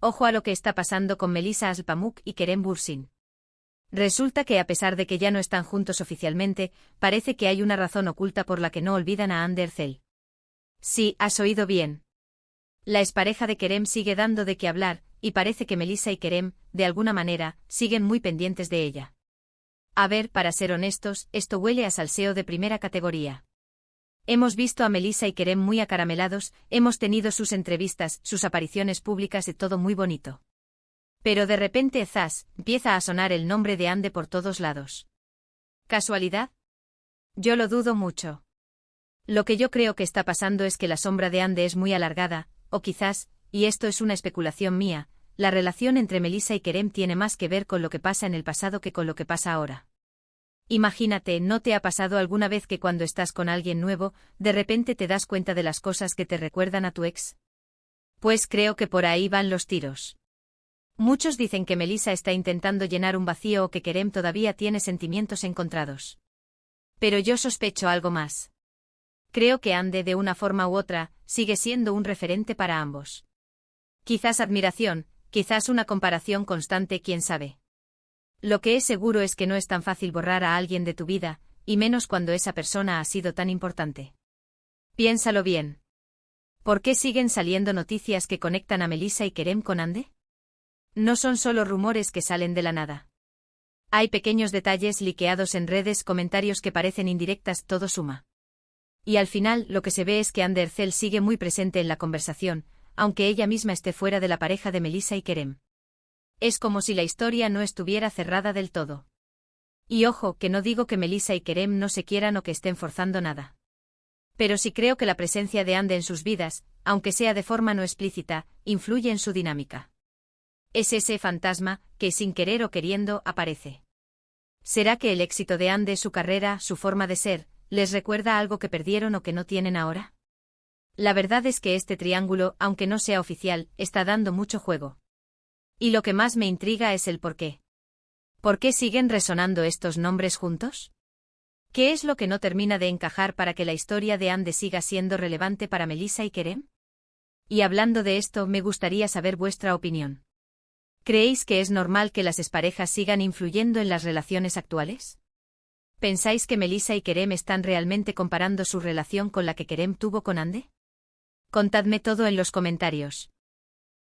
Ojo a lo que está pasando con Melissa Asl-Pamuk y Kerem Bürsin. Resulta que a pesar de que ya no están juntos oficialmente, parece que hay una razón oculta por la que no olvidan a Hande Erçel. Sí, has oído bien. La expareja de Kerem sigue dando de qué hablar, y parece que Melissa y Kerem, de alguna manera, siguen muy pendientes de ella. A ver, para ser honestos, esto huele a salseo de primera categoría. Hemos visto a Melissa y Kerem muy acaramelados, hemos tenido sus entrevistas, sus apariciones públicas y todo muy bonito. Pero de repente, zas, empieza a sonar el nombre de Hande por todos lados. ¿Casualidad? Yo lo dudo mucho. Lo que yo creo que está pasando es que la sombra de Hande es muy alargada, o quizás, y esto es una especulación mía, la relación entre Melissa y Kerem tiene más que ver con lo que pasa en el pasado que con lo que pasa ahora. Imagínate, ¿no te ha pasado alguna vez que cuando estás con alguien nuevo, de repente te das cuenta de las cosas que te recuerdan a tu ex? Pues creo que por ahí van los tiros. Muchos dicen que Melissa está intentando llenar un vacío o que Kerem todavía tiene sentimientos encontrados. Pero yo sospecho algo más. Creo que Hande, de una forma u otra, sigue siendo un referente para ambos. Quizás admiración, quizás una comparación constante, quién sabe. Lo que es seguro es que no es tan fácil borrar a alguien de tu vida, y menos cuando esa persona ha sido tan importante. Piénsalo bien. ¿Por qué siguen saliendo noticias que conectan a Melissa y Kerem con Hande? No son solo rumores que salen de la nada. Hay pequeños detalles liqueados en redes, comentarios que parecen indirectas, todo suma. Y al final, lo que se ve es que Hande Erçel sigue muy presente en la conversación, aunque ella misma esté fuera de la pareja de Melissa y Kerem. Es como si la historia no estuviera cerrada del todo. Y ojo, que no digo que Melissa y Kerem no se quieran o que estén forzando nada. Pero sí creo que la presencia de Hande en sus vidas, aunque sea de forma no explícita, influye en su dinámica. Es ese fantasma, que sin querer o queriendo, aparece. ¿Será que el éxito de Hande, su carrera, su forma de ser, les recuerda algo que perdieron o que no tienen ahora? La verdad es que este triángulo, aunque no sea oficial, está dando mucho juego. Y lo que más me intriga es el por qué. ¿Por qué siguen resonando estos nombres juntos? ¿Qué es lo que no termina de encajar para que la historia de Hande siga siendo relevante para Melissa y Kerem? Y hablando de esto, me gustaría saber vuestra opinión. ¿Creéis que es normal que las exparejas sigan influyendo en las relaciones actuales? ¿Pensáis que Melissa y Kerem están realmente comparando su relación con la que Kerem tuvo con Hande? Contadme todo en los comentarios.